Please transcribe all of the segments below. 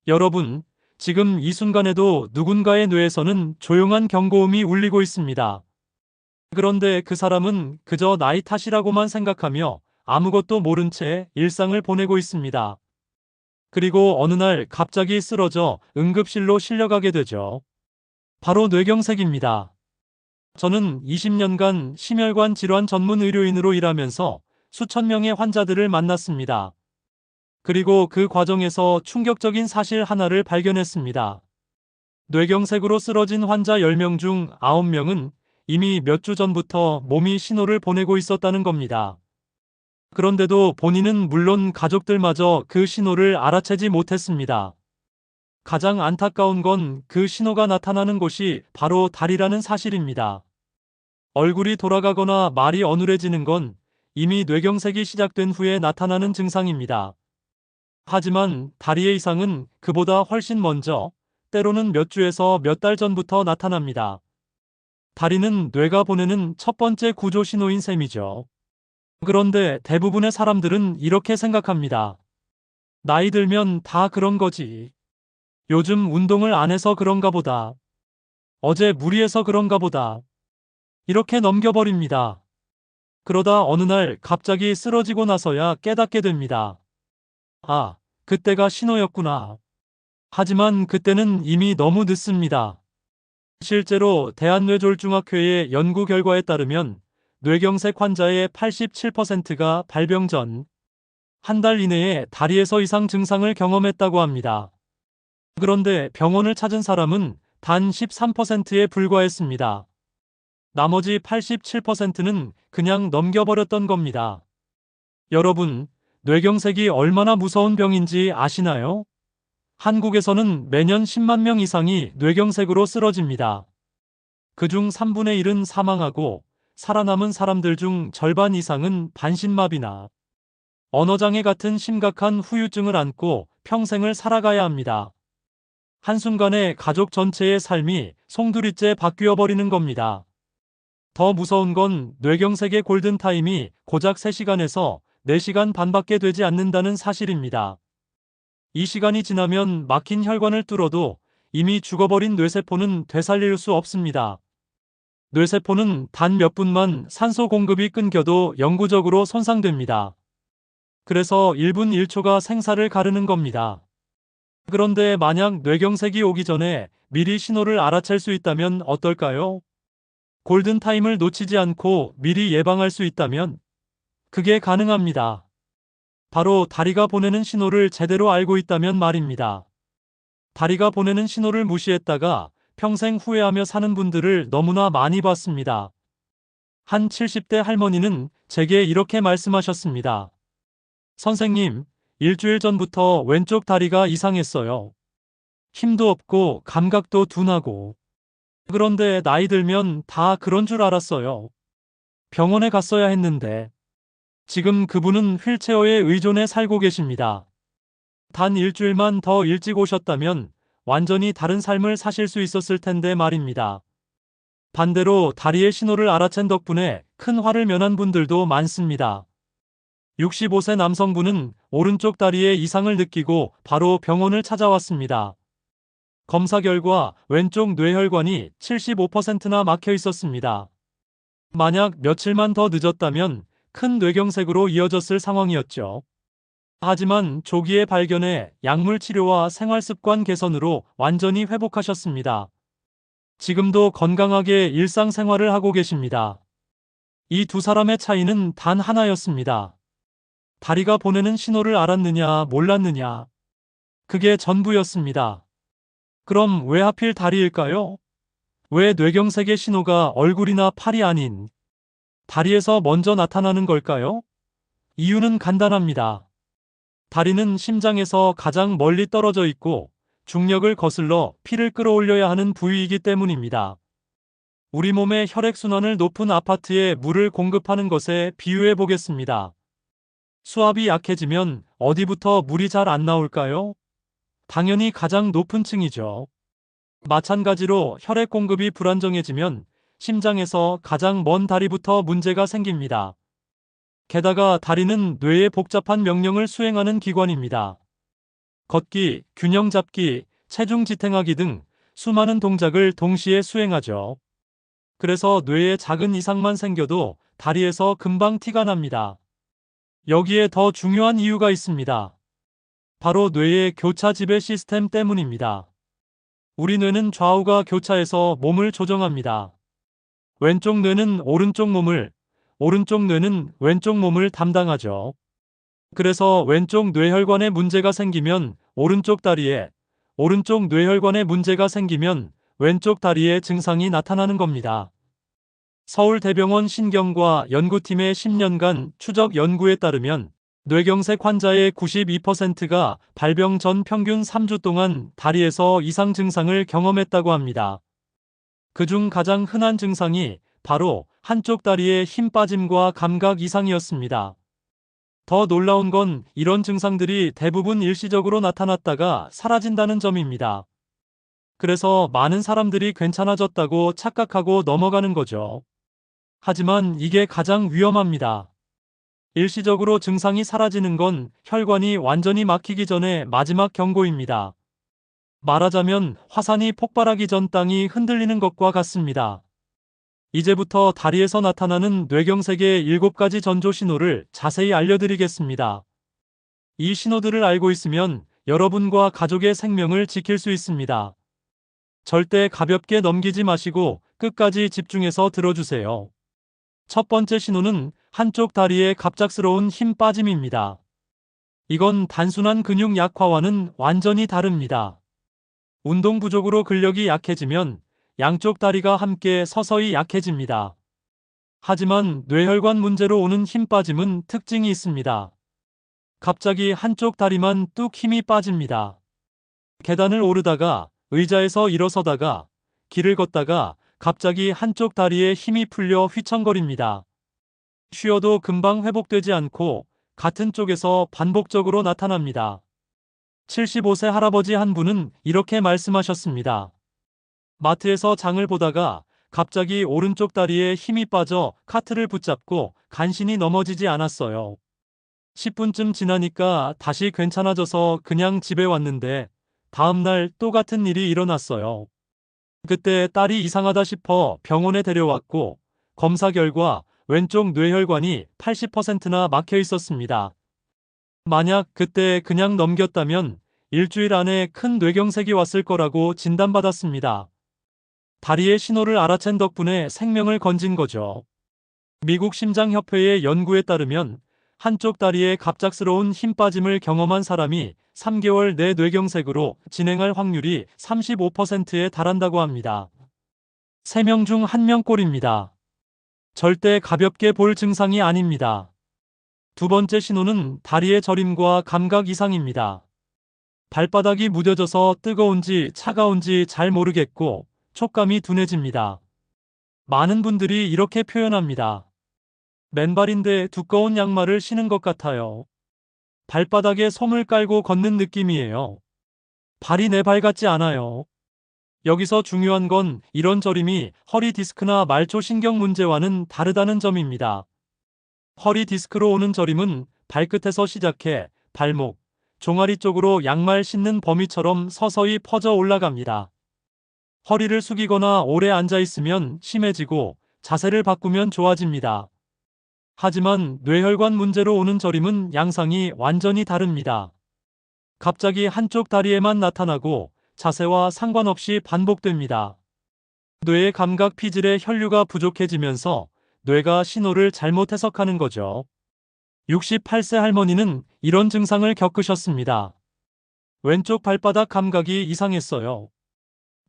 여러분, 지금 이 순간에도 누군가의 뇌에서는 조용한 경고음이 울리고 있습니다. 그런데 그 사람은 그저 나이 탓이라고만 생각하며 아무것도 모른 채 일상을 보내고 있습니다. 그리고 어느 날 갑자기 쓰러져 응급실로 실려가게 되죠. 바로 뇌경색입니다. 저는 20년간 심혈관 질환 전문 의료인으로 일하면서 수천 명의 환자들을 만났습니다. 그리고 그 과정에서 충격적인 사실 하나를 발견했습니다. 뇌경색으로 쓰러진 환자 10명 중 9명은 이미 몇 주 전부터 몸이 신호를 보내고 있었다는 겁니다. 그런데도 본인은 물론 가족들마저 그 신호를 알아채지 못했습니다. 가장 안타까운 건 그 신호가 나타나는 곳이 바로 다리라는 사실입니다. 얼굴이 돌아가거나 말이 어눌해지는 건 이미 뇌경색이 시작된 후에 나타나는 증상입니다. 하지만 다리의 이상은 그보다 훨씬 먼저, 때로는 몇 주에서 몇 달 전부터 나타납니다. 다리는 뇌가 보내는 첫 번째 구조 신호인 셈이죠. 그런데 대부분의 사람들은 이렇게 생각합니다. 나이 들면 다 그런 거지. 요즘 운동을 안 해서 그런가 보다. 어제 무리해서 그런가 보다. 이렇게 넘겨버립니다. 그러다 어느 날 갑자기 쓰러지고 나서야 깨닫게 됩니다. 아, 그때가 신호였구나. 하지만 그때는 이미 너무 늦습니다. 실제로 대한뇌졸중학회의 연구 결과에 따르면 뇌경색 환자의 87%가 발병 전 한 달 이내에 다리에서 이상 증상을 경험했다고 합니다. 그런데 병원을 찾은 사람은 단 13%에 불과했습니다. 나머지 87%는 그냥 넘겨버렸던 겁니다. 여러분, 뇌경색이 얼마나 무서운 병인지 아시나요? 한국에서는 매년 10만 명 이상이 뇌경색으로 쓰러집니다. 그중 3분의 1은 사망하고 살아남은 사람들 중 절반 이상은 반신마비나 언어장애 같은 심각한 후유증을 안고 평생을 살아가야 합니다. 한순간에 가족 전체의 삶이 송두리째 바뀌어버리는 겁니다. 더 무서운 건 뇌경색의 골든타임이 고작 3시간에서 4시간 반밖에 되지 않는다는 사실입니다. 이 시간이 지나면 막힌 혈관을 뚫어도 이미 죽어버린 뇌세포는 되살릴 수 없습니다. 뇌세포는 단 몇 분만 산소 공급이 끊겨도 영구적으로 손상됩니다. 그래서 1분 1초가 생사를 가르는 겁니다. 그런데 만약 뇌경색이 오기 전에 미리 신호를 알아챌 수 있다면 어떨까요? 골든타임을 놓치지 않고 미리 예방할 수 있다면 그게 가능합니다. 바로 다리가 보내는 신호를 제대로 알고 있다면 말입니다. 다리가 보내는 신호를 무시했다가 평생 후회하며 사는 분들을 너무나 많이 봤습니다. 한 70대 할머니는 제게 이렇게 말씀하셨습니다. 선생님, 일주일 전부터 왼쪽 다리가 이상했어요. 힘도 없고 감각도 둔하고. 그런데 나이 들면 다 그런 줄 알았어요. 병원에 갔어야 했는데. 지금 그분은 휠체어에 의존해 살고 계십니다. 단 일주일만 더 일찍 오셨다면 완전히 다른 삶을 사실 수 있었을 텐데 말입니다. 반대로 다리의 신호를 알아챈 덕분에 큰 화를 면한 분들도 많습니다. 65세 남성분은 오른쪽 다리에 이상을 느끼고 바로 병원을 찾아왔습니다. 검사 결과 왼쪽 뇌혈관이 75%나 막혀 있었습니다. 만약 며칠만 더 늦었다면 큰 뇌경색으로 이어졌을 상황이었죠. 하지만 조기에 발견해 약물 치료와 생활습관 개선으로 완전히 회복하셨습니다. 지금도 건강하게 일상생활을 하고 계십니다. 이 두 사람의 차이는 단 하나였습니다. 다리가 보내는 신호를 알았느냐, 몰랐느냐. 그게 전부였습니다. 그럼 왜 하필 다리일까요? 왜 뇌경색의 신호가 얼굴이나 팔이 아닌 다리에서 먼저 나타나는 걸까요? 이유는 간단합니다. 다리는 심장에서 가장 멀리 떨어져 있고 중력을 거슬러 피를 끌어올려야 하는 부위이기 때문입니다. 우리 몸의 혈액순환을 높은 아파트에 물을 공급하는 것에 비유해 보겠습니다. 수압이 약해지면 어디부터 물이 잘 안 나올까요? 당연히 가장 높은 층이죠. 마찬가지로 혈액 공급이 불안정해지면 심장에서 가장 먼 다리부터 문제가 생깁니다. 게다가 다리는 뇌의 복잡한 명령을 수행하는 기관입니다. 걷기, 균형 잡기, 체중 지탱하기 등 수많은 동작을 동시에 수행하죠. 그래서 뇌에 작은 이상만 생겨도 다리에서 금방 티가 납니다. 여기에 더 중요한 이유가 있습니다. 바로 뇌의 교차 지배 시스템 때문입니다. 우리 뇌는 좌우가 교차해서 몸을 조정합니다. 왼쪽 뇌는 오른쪽 몸을, 오른쪽 뇌는 왼쪽 몸을 담당하죠. 그래서 왼쪽 뇌혈관에 문제가 생기면 오른쪽 다리에, 오른쪽 뇌혈관에 문제가 생기면 왼쪽 다리에 증상이 나타나는 겁니다. 서울대병원 신경과 연구팀의 10년간 추적 연구에 따르면 뇌경색 환자의 92%가 발병 전 평균 3주 동안 다리에서 이상 증상을 경험했다고 합니다. 그중 가장 흔한 증상이 바로 한쪽 다리의 힘 빠짐과 감각 이상이었습니다. 더 놀라운 건 이런 증상들이 대부분 일시적으로 나타났다가 사라진다는 점입니다. 그래서 많은 사람들이 괜찮아졌다고 착각하고 넘어가는 거죠. 하지만 이게 가장 위험합니다. 일시적으로 증상이 사라지는 건 혈관이 완전히 막히기 전에 마지막 경고입니다. 말하자면 화산이 폭발하기 전 땅이 흔들리는 것과 같습니다. 이제부터 다리에서 나타나는 뇌경색의 7가지 전조 신호를 자세히 알려드리겠습니다. 이 신호들을 알고 있으면 여러분과 가족의 생명을 지킬 수 있습니다. 절대 가볍게 넘기지 마시고 끝까지 집중해서 들어주세요. 첫 번째 신호는 한쪽 다리의 갑작스러운 힘 빠짐입니다. 이건 단순한 근육 약화와는 완전히 다릅니다. 운동 부족으로 근력이 약해지면 양쪽 다리가 함께 서서히 약해집니다. 하지만 뇌혈관 문제로 오는 힘 빠짐은 특징이 있습니다. 갑자기 한쪽 다리만 뚝 힘이 빠집니다. 계단을 오르다가, 의자에서 일어서다가, 길을 걷다가 갑자기 한쪽 다리에 힘이 풀려 휘청거립니다. 쉬어도 금방 회복되지 않고 같은 쪽에서 반복적으로 나타납니다. 75세 할아버지 한 분은 이렇게 말씀하셨습니다. 마트에서 장을 보다가 갑자기 오른쪽 다리에 힘이 빠져 카트를 붙잡고 간신히 넘어지지 않았어요. 10분쯤 지나니까 다시 괜찮아져서 그냥 집에 왔는데 다음날 또 같은 일이 일어났어요. 그때 딸이 이상하다 싶어 병원에 데려왔고 검사 결과 왼쪽 뇌혈관이 80%나 막혀 있었습니다. 만약 그때 그냥 넘겼다면 일주일 안에 큰 뇌경색이 왔을 거라고 진단받았습니다. 다리의 신호를 알아챈 덕분에 생명을 건진 거죠. 미국 심장협회의 연구에 따르면 한쪽 다리에 갑작스러운 힘 빠짐을 경험한 사람이 3개월 내 뇌경색으로 진행할 확률이 35%에 달한다고 합니다. 3명 중 1명 꼴입니다. 절대 가볍게 볼 증상이 아닙니다. 두 번째 신호는 다리의 저림과 감각 이상입니다. 발바닥이 무뎌져서 뜨거운지 차가운지 잘 모르겠고 촉감이 둔해집니다. 많은 분들이 이렇게 표현합니다. 맨발인데 두꺼운 양말을 신은 것 같아요. 발바닥에 솜을 깔고 걷는 느낌이에요. 발이 내 발 같지 않아요. 여기서 중요한 건 이런 저림이 허리 디스크나 말초 신경 문제와는 다르다는 점입니다. 허리 디스크로 오는 저림은 발끝에서 시작해 발목, 종아리 쪽으로 양말 신는 범위처럼 서서히 퍼져 올라갑니다. 허리를 숙이거나 오래 앉아 있으면 심해지고 자세를 바꾸면 좋아집니다. 하지만 뇌혈관 문제로 오는 저림은 양상이 완전히 다릅니다. 갑자기 한쪽 다리에만 나타나고 자세와 상관없이 반복됩니다. 뇌의 감각 피질의 혈류가 부족해지면서 뇌가 신호를 잘못 해석하는 거죠. 68세 할머니는 이런 증상을 겪으셨습니다. 왼쪽 발바닥 감각이 이상했어요.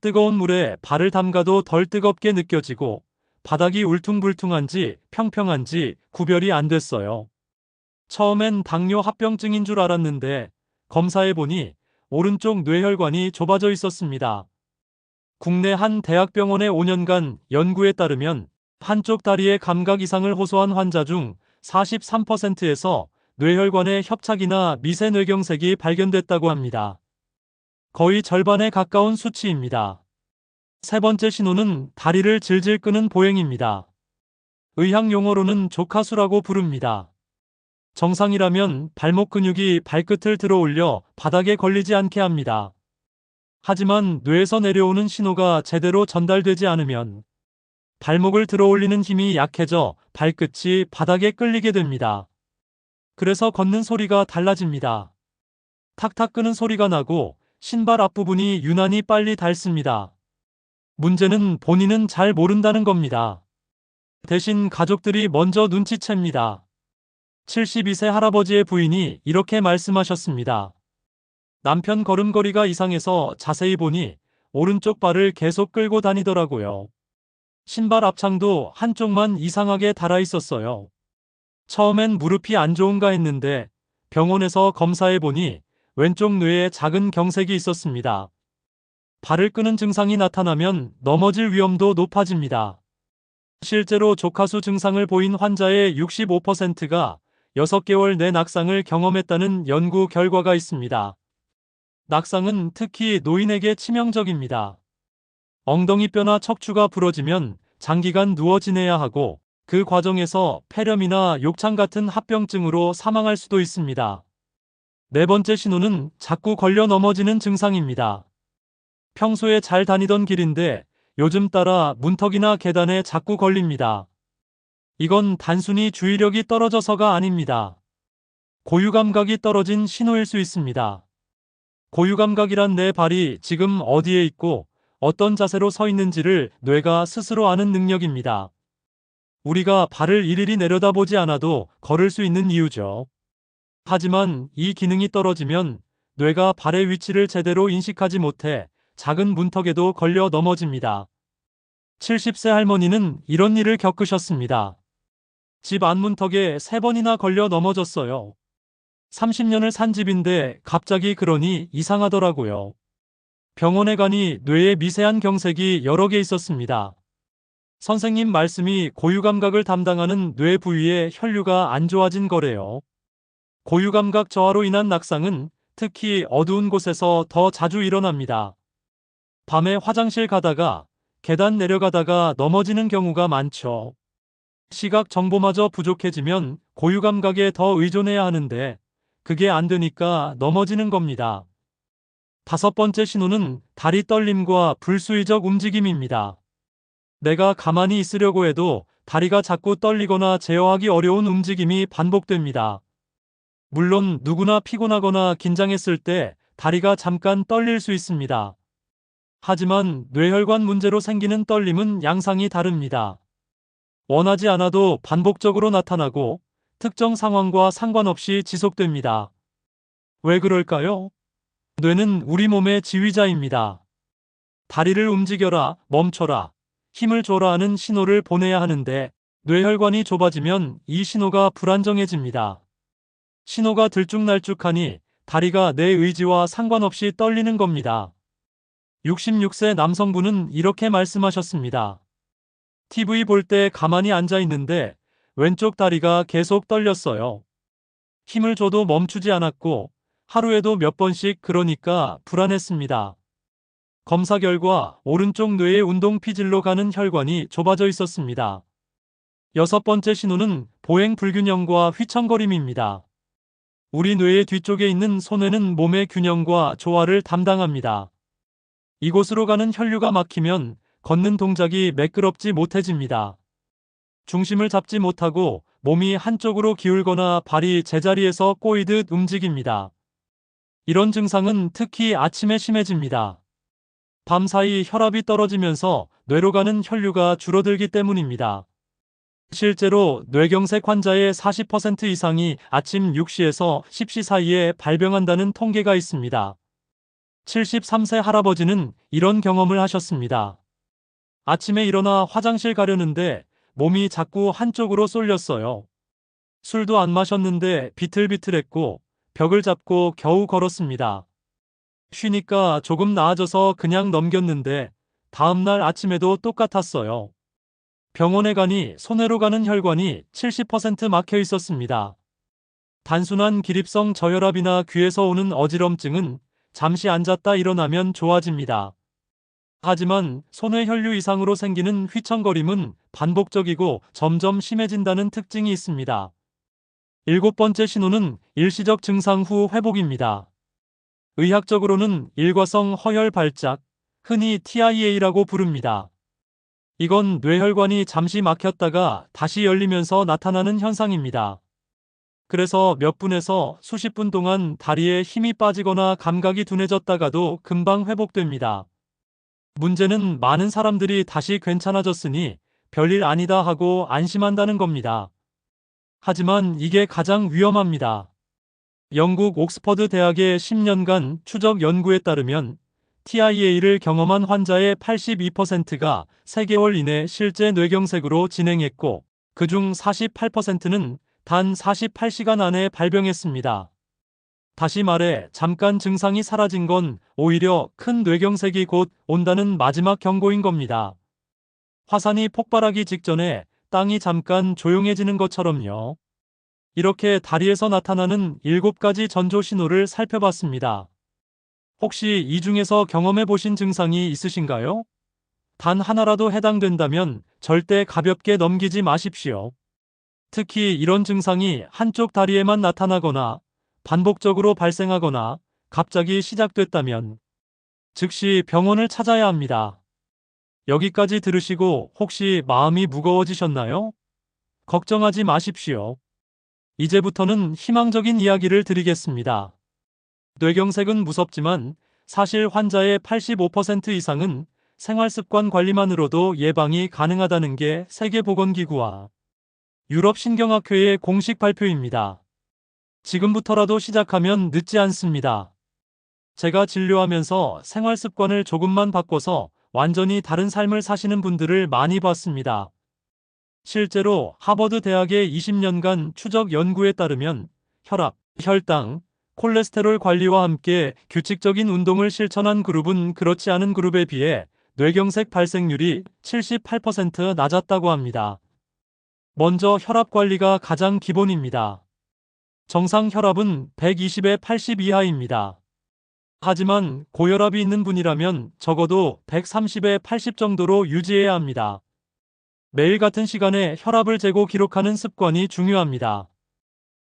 뜨거운 물에 발을 담가도 덜 뜨겁게 느껴지고 바닥이 울퉁불퉁한지 평평한지 구별이 안 됐어요. 처음엔 당뇨 합병증인 줄 알았는데 검사해보니 오른쪽 뇌혈관이 좁아져 있었습니다. 국내 한 대학병원의 5년간 연구에 따르면 한쪽 다리의 감각 이상을 호소한 환자 중 43%에서 뇌혈관의 협착이나 미세 뇌경색이 발견됐다고 합니다. 거의 절반에 가까운 수치입니다. 세 번째 신호는 다리를 질질 끄는 보행입니다. 의학 용어로는 조카수라고 부릅니다. 정상이라면 발목 근육이 발끝을 들어 올려 바닥에 걸리지 않게 합니다. 하지만 뇌에서 내려오는 신호가 제대로 전달되지 않으면 발목을 들어 올리는 힘이 약해져 발끝이 바닥에 끌리게 됩니다. 그래서 걷는 소리가 달라집니다. 탁탁 끄는 소리가 나고 신발 앞부분이 유난히 빨리 닳습니다. 문제는 본인은 잘 모른다는 겁니다. 대신 가족들이 먼저 눈치챕니다. 72세 할아버지의 부인이 이렇게 말씀하셨습니다. 남편 걸음걸이가 이상해서 자세히 보니 오른쪽 발을 계속 끌고 다니더라고요. 신발 앞창도 한쪽만 이상하게 달아 있었어요. 처음엔 무릎이 안 좋은가 했는데 병원에서 검사해 보니 왼쪽 뇌에 작은 경색이 있었습니다. 발을 끄는 증상이 나타나면 넘어질 위험도 높아집니다. 실제로 조카수 증상을 보인 환자의 65%가 6개월 내 낙상을 경험했다는 연구 결과가 있습니다. 낙상은 특히 노인에게 치명적입니다. 엉덩이뼈나 척추가 부러지면 장기간 누워 지내야 하고 그 과정에서 폐렴이나 욕창 같은 합병증으로 사망할 수도 있습니다. 네 번째 신호는 자꾸 걸려 넘어지는 증상입니다. 평소에 잘 다니던 길인데 요즘 따라 문턱이나 계단에 자꾸 걸립니다. 이건 단순히 주의력이 떨어져서가 아닙니다. 고유감각이 떨어진 신호일 수 있습니다. 고유감각이란 내 발이 지금 어디에 있고 어떤 자세로 서 있는지를 뇌가 스스로 아는 능력입니다. 우리가 발을 일일이 내려다보지 않아도 걸을 수 있는 이유죠. 하지만 이 기능이 떨어지면 뇌가 발의 위치를 제대로 인식하지 못해 작은 문턱에도 걸려 넘어집니다. 70세 할머니는 이런 일을 겪으셨습니다. 집 안문턱에 3번이나 걸려 넘어졌어요. 30년을 산 집인데 갑자기 그러니 이상하더라고요. 병원에 가니 뇌에 미세한 경색이 여러 개 있었습니다. 선생님 말씀이 고유감각을 담당하는 뇌 부위의 혈류가 안 좋아진 거래요. 고유감각 저하로 인한 낙상은 특히 어두운 곳에서 더 자주 일어납니다. 밤에 화장실 가다가 계단 내려가다가 넘어지는 경우가 많죠. 시각 정보마저 부족해지면 고유감각에 더 의존해야 하는데 그게 안 되니까 넘어지는 겁니다. 5번째 신호는 다리 떨림과 불수의적 움직임입니다. 내가 가만히 있으려고 해도 다리가 자꾸 떨리거나 제어하기 어려운 움직임이 반복됩니다. 물론 누구나 피곤하거나 긴장했을 때 다리가 잠깐 떨릴 수 있습니다. 하지만 뇌혈관 문제로 생기는 떨림은 양상이 다릅니다. 원하지 않아도 반복적으로 나타나고 특정 상황과 상관없이 지속됩니다. 왜 그럴까요? 뇌는 우리 몸의 지휘자입니다. 다리를 움직여라, 멈춰라, 힘을 줘라 하는 신호를 보내야 하는데 뇌혈관이 좁아지면 이 신호가 불안정해집니다. 신호가 들쭉날쭉하니 다리가 내 의지와 상관없이 떨리는 겁니다. 66세 남성분은 이렇게 말씀하셨습니다. TV 볼 때 가만히 앉아 있는데 왼쪽 다리가 계속 떨렸어요. 힘을 줘도 멈추지 않았고 하루에도 몇 번씩 그러니까 불안했습니다. 검사 결과 오른쪽 뇌의 운동 피질로 가는 혈관이 좁아져 있었습니다. 6번째 신호는 보행 불균형과 휘청거림입니다. 우리 뇌의 뒤쪽에 있는 소뇌는 몸의 균형과 조화를 담당합니다. 이곳으로 가는 혈류가 막히면 걷는 동작이 매끄럽지 못해집니다. 중심을 잡지 못하고 몸이 한쪽으로 기울거나 발이 제자리에서 꼬이듯 움직입니다. 이런 증상은 특히 아침에 심해집니다. 밤사이 혈압이 떨어지면서 뇌로 가는 혈류가 줄어들기 때문입니다. 실제로 뇌경색 환자의 40% 이상이 아침 6시에서 10시 사이에 발병한다는 통계가 있습니다. 73세 할아버지는 이런 경험을 하셨습니다. 아침에 일어나 화장실 가려는데 몸이 자꾸 한쪽으로 쏠렸어요. 술도 안 마셨는데 비틀비틀했고 벽을 잡고 겨우 걸었습니다. 쉬니까 조금 나아져서 그냥 넘겼는데 다음날 아침에도 똑같았어요. 병원에 가니 소뇌로 가는 혈관이 70% 막혀 있었습니다. 단순한 기립성 저혈압이나 귀에서 오는 어지럼증은 잠시 앉았다 일어나면 좋아집니다. 하지만 소뇌 혈류 이상으로 생기는 휘청거림은 반복적이고 점점 심해진다는 특징이 있습니다. 7번째 신호는 일시적 증상 후 회복입니다. 의학적으로는 일과성 허혈 발작, 흔히 TIA라고 부릅니다. 이건 뇌혈관이 잠시 막혔다가 다시 열리면서 나타나는 현상입니다. 그래서 몇 분에서 수십 분 동안 다리에 힘이 빠지거나 감각이 둔해졌다가도 금방 회복됩니다. 문제는 많은 사람들이 다시 괜찮아졌으니 별일 아니다 하고 안심한다는 겁니다. 하지만 이게 가장 위험합니다. 영국 옥스퍼드 대학의 10년간 추적 연구에 따르면 TIA를 경험한 환자의 82%가 3개월 이내 실제 뇌경색으로 진행했고, 그중 48%는 단 48시간 안에 발병했습니다. 다시 말해 잠깐 증상이 사라진 건 오히려 큰 뇌경색이 곧 온다는 마지막 경고인 겁니다. 화산이 폭발하기 직전에 땅이 잠깐 조용해지는 것처럼요. 이렇게 다리에서 나타나는 7가지 전조 신호를 살펴봤습니다. 혹시 이 중에서 경험해 보신 증상이 있으신가요? 단 하나라도 해당된다면 절대 가볍게 넘기지 마십시오. 특히 이런 증상이 한쪽 다리에만 나타나거나 반복적으로 발생하거나 갑자기 시작됐다면 즉시 병원을 찾아야 합니다. 여기까지 들으시고 혹시 마음이 무거워지셨나요? 걱정하지 마십시오. 이제부터는 희망적인 이야기를 드리겠습니다. 뇌경색은 무섭지만 사실 환자의 85% 이상은 생활습관 관리만으로도 예방이 가능하다는 게 세계보건기구와 유럽신경학회의 공식 발표입니다. 지금부터라도 시작하면 늦지 않습니다. 제가 진료하면서 생활습관을 조금만 바꿔서 완전히 다른 삶을 사시는 분들을 많이 봤습니다. 실제로 하버드 대학의 20년간 추적 연구에 따르면 혈압, 혈당, 콜레스테롤 관리와 함께 규칙적인 운동을 실천한 그룹은 그렇지 않은 그룹에 비해 뇌경색 발생률이 78% 낮았다고 합니다. 먼저 혈압 관리가 가장 기본입니다. 정상 혈압은 120에 80 이하입니다. 하지만 고혈압이 있는 분이라면 적어도 130에 80 정도로 유지해야 합니다. 매일 같은 시간에 혈압을 재고 기록하는 습관이 중요합니다.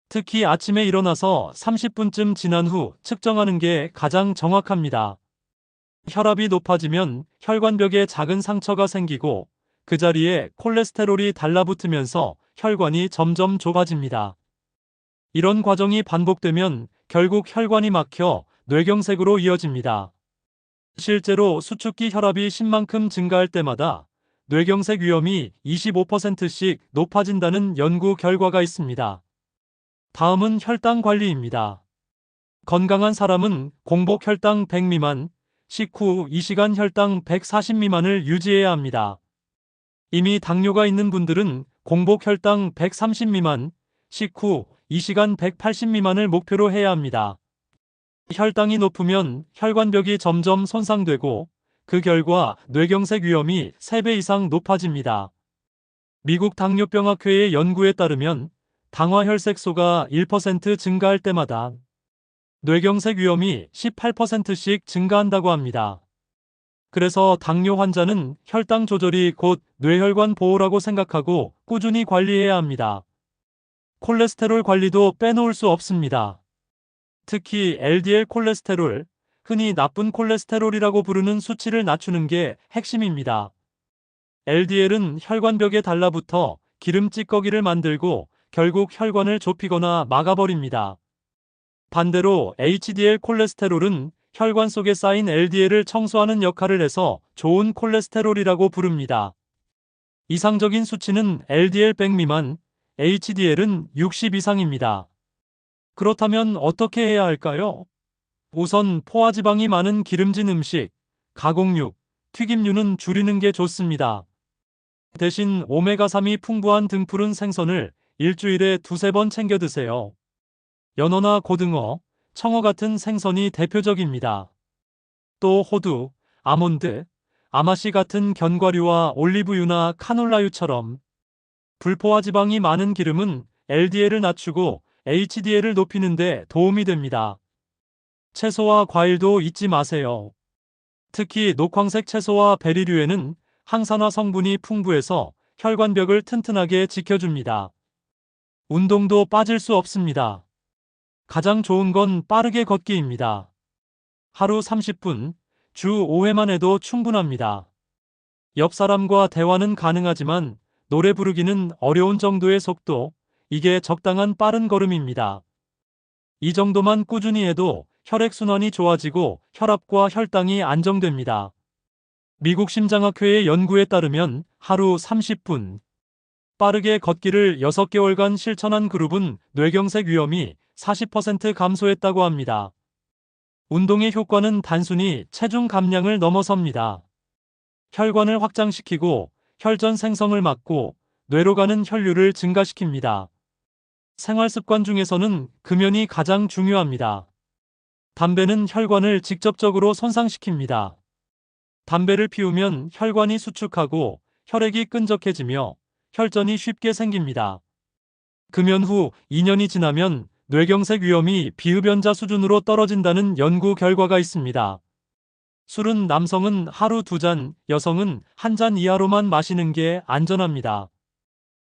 특히 아침에 일어나서 30분쯤 지난 후 측정하는 게 가장 정확합니다. 혈압이 높아지면 혈관벽에 작은 상처가 생기고 그 자리에 콜레스테롤이 달라붙으면서 혈관이 점점 좁아집니다. 이런 과정이 반복되면 결국 혈관이 막혀 뇌경색으로 이어집니다. 실제로 수축기 혈압이 10만큼 증가할 때마다 뇌경색 위험이 25%씩 높아진다는 연구 결과가 있습니다. 다음은 혈당 관리입니다. 건강한 사람은 공복 혈당 100 미만, 식후 2시간 혈당 140 미만을 유지해야 합니다. 이미 당뇨가 있는 분들은 공복 혈당 130 미만, 식후 2시간 180 미만을 목표로 해야 합니다. 혈당이 높으면 혈관벽이 점점 손상되고 그 결과 뇌경색 위험이 3배 이상 높아집니다. 미국 당뇨병학회의 연구에 따르면 당화혈색소가 1% 증가할 때마다 뇌경색 위험이 18%씩 증가한다고 합니다. 그래서 당뇨 환자는 혈당 조절이 곧 뇌혈관 보호라고 생각하고 꾸준히 관리해야 합니다. 콜레스테롤 관리도 빼놓을 수 없습니다. 특히 LDL 콜레스테롤, 흔히 나쁜 콜레스테롤이라고 부르는 수치를 낮추는 게 핵심입니다. LDL은 혈관벽에 달라붙어 기름 찌꺼기를 만들고 결국 혈관을 좁히거나 막아버립니다. 반대로 HDL 콜레스테롤은 혈관 속에 쌓인 LDL을 청소하는 역할을 해서 좋은 콜레스테롤이라고 부릅니다. 이상적인 수치는 LDL 100 미만, HDL은 60 이상입니다. 그렇다면 어떻게 해야 할까요? 우선 포화지방이 많은 기름진 음식, 가공육, 튀김류는 줄이는 게 좋습니다. 대신 오메가3이 풍부한 등푸른 생선을 일주일에 2~3번 챙겨 드세요. 연어나 고등어, 청어 같은 생선이 대표적입니다. 또 호두, 아몬드, 아마씨 같은 견과류와 올리브유나 카놀라유처럼 불포화지방이 많은 기름은 LDL을 낮추고 HDL을 높이는 데 도움이 됩니다. 채소와 과일도 잊지 마세요. 특히 녹황색 채소와 베리류에는 항산화 성분이 풍부해서 혈관벽을 튼튼하게 지켜줍니다. 운동도 빠질 수 없습니다. 가장 좋은 건 빠르게 걷기입니다. 하루 30분, 주 5회만 해도 충분합니다. 옆 사람과 대화는 가능하지만 노래 부르기는 어려운 정도의 속도, 이게 적당한 빠른 걸음입니다. 이 정도만 꾸준히 해도 혈액순환이 좋아지고 혈압과 혈당이 안정됩니다. 미국 심장학회의 연구에 따르면 하루 30분 빠르게 걷기를 6개월간 실천한 그룹은 뇌경색 위험이 40% 감소했다고 합니다. 운동의 효과는 단순히 체중 감량을 넘어섭니다. 혈관을 확장시키고 혈전 생성을 막고 뇌로 가는 혈류를 증가시킵니다. 생활습관 중에서는 금연이 가장 중요합니다. 담배는 혈관을 직접적으로 손상시킵니다. 담배를 피우면 혈관이 수축하고 혈액이 끈적해지며 혈전이 쉽게 생깁니다. 금연 후 2년이 지나면 뇌경색 위험이 비흡연자 수준으로 떨어진다는 연구 결과가 있습니다. 술은 남성은 하루 2잔, 여성은 1잔 이하로만 마시는 게 안전합니다.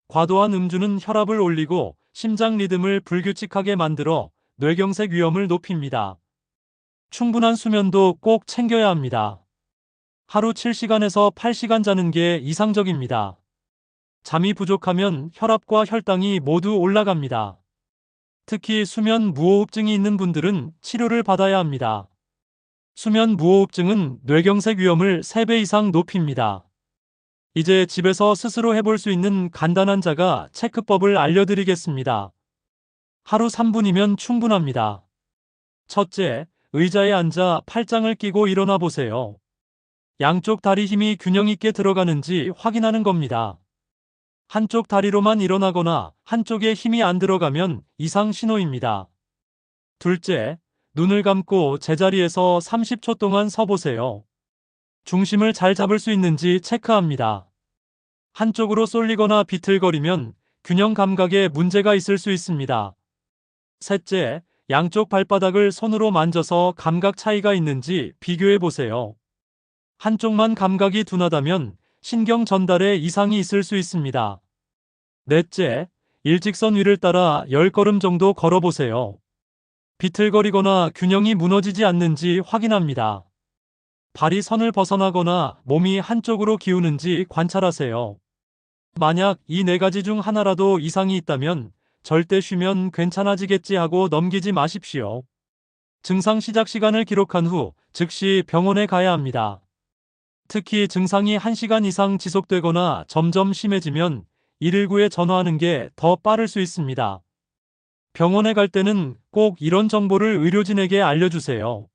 과도한 음주는 혈압을 올리고 심장 리듬을 불규칙하게 만들어 뇌경색 위험을 높입니다. 충분한 수면도 꼭 챙겨야 합니다. 하루 7시간에서 8시간 자는 게 이상적입니다. 잠이 부족하면 혈압과 혈당이 모두 올라갑니다. 특히 수면 무호흡증이 있는 분들은 치료를 받아야 합니다. 수면 무호흡증은 뇌경색 위험을 3배 이상 높입니다. 이제 집에서 스스로 해볼 수 있는 간단한 자가 체크법을 알려드리겠습니다. 하루 3분이면 충분합니다. 첫째, 의자에 앉아 팔짱을 끼고 일어나 보세요. 양쪽 다리 힘이 균형 있게 들어가는지 확인하는 겁니다. 한쪽 다리로만 일어나거나 한쪽에 힘이 안 들어가면 이상 신호입니다. 둘째, 눈을 감고 제자리에서 30초 동안 서 보세요. 중심을 잘 잡을 수 있는지 체크합니다. 한쪽으로 쏠리거나 비틀거리면 균형 감각에 문제가 있을 수 있습니다. 셋째, 양쪽 발바닥을 손으로 만져서 감각 차이가 있는지 비교해 보세요. 한쪽만 감각이 둔하다면 신경 전달에 이상이 있을 수 있습니다. 넷째, 일직선 위를 따라 10걸음 정도 걸어보세요. 비틀거리거나 균형이 무너지지 않는지 확인합니다. 발이 선을 벗어나거나 몸이 한쪽으로 기우는지 관찰하세요. 만약 이 4가지 중 하나라도 이상이 있다면 절대 쉬면 괜찮아지겠지 하고 넘기지 마십시오. 증상 시작 시간을 기록한 후 즉시 병원에 가야 합니다. 특히 증상이 1시간 이상 지속되거나 점점 심해지면 119에 전화하는 게 더 빠를 수 있습니다. 병원에 갈 때는 꼭 이런 정보를 의료진에게 알려주세요.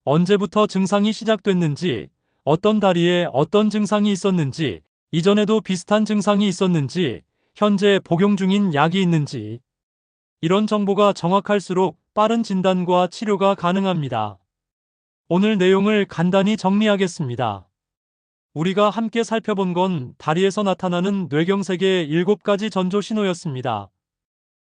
언제부터 증상이 시작됐는지, 어떤 다리에 어떤 증상이 있었는지, 이전에도 비슷한 증상이 있었는지, 현재 복용 중인 약이 있는지. 이런 정보가 정확할수록 빠른 진단과 치료가 가능합니다. 오늘 내용을 간단히 정리하겠습니다. 우리가 함께 살펴본 건 다리에서 나타나는 뇌경색의 7가지 전조 신호였습니다.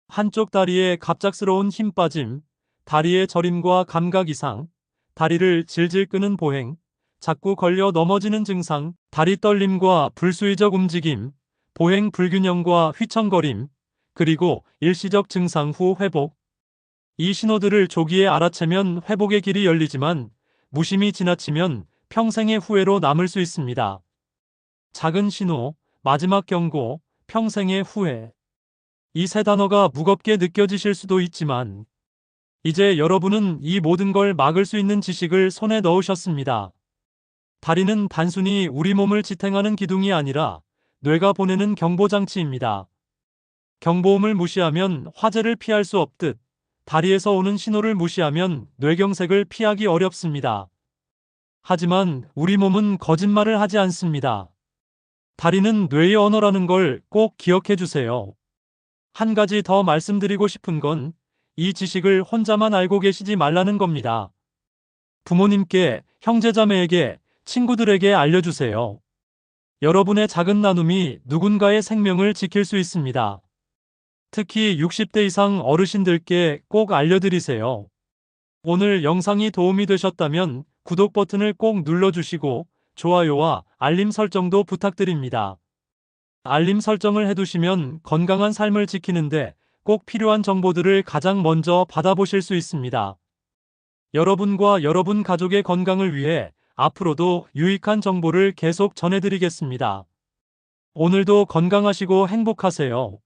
한쪽 다리에 갑작스러운 힘 빠짐, 다리의 저림과 감각 이상, 다리를 질질 끄는 보행, 자꾸 걸려 넘어지는 증상, 다리 떨림과 불수의적 움직임, 보행 불균형과 휘청거림, 그리고 일시적 증상 후 회복. 이 신호들을 조기에 알아채면 회복의 길이 열리지만 무심히 지나치면 평생의 후회로 남을 수 있습니다. 작은 신호, 마지막 경고, 평생의 후회. 이 3단어가 무겁게 느껴지실 수도 있지만 이제 여러분은 이 모든 걸 막을 수 있는 지식을 손에 넣으셨습니다. 다리는 단순히 우리 몸을 지탱하는 기둥이 아니라 뇌가 보내는 경보장치입니다. 경보음을 무시하면 화재를 피할 수 없듯 다리에서 오는 신호를 무시하면 뇌경색을 피하기 어렵습니다. 하지만 우리 몸은 거짓말을 하지 않습니다. 다리는 뇌의 언어라는 걸 꼭 기억해 주세요. 한 가지 더 말씀드리고 싶은 건 이 지식을 혼자만 알고 계시지 말라는 겁니다. 부모님께, 형제자매에게, 친구들에게 알려주세요. 여러분의 작은 나눔이 누군가의 생명을 지킬 수 있습니다. 특히 60대 이상 어르신들께 꼭 알려드리세요. 오늘 영상이 도움이 되셨다면 구독 버튼을 꼭 눌러주시고 좋아요와 알림 설정도 부탁드립니다. 알림 설정을 해두시면 건강한 삶을 지키는데 꼭 필요한 정보들을 가장 먼저 받아보실 수 있습니다. 여러분과 여러분 가족의 건강을 위해 앞으로도 유익한 정보를 계속 전해드리겠습니다. 오늘도 건강하시고 행복하세요.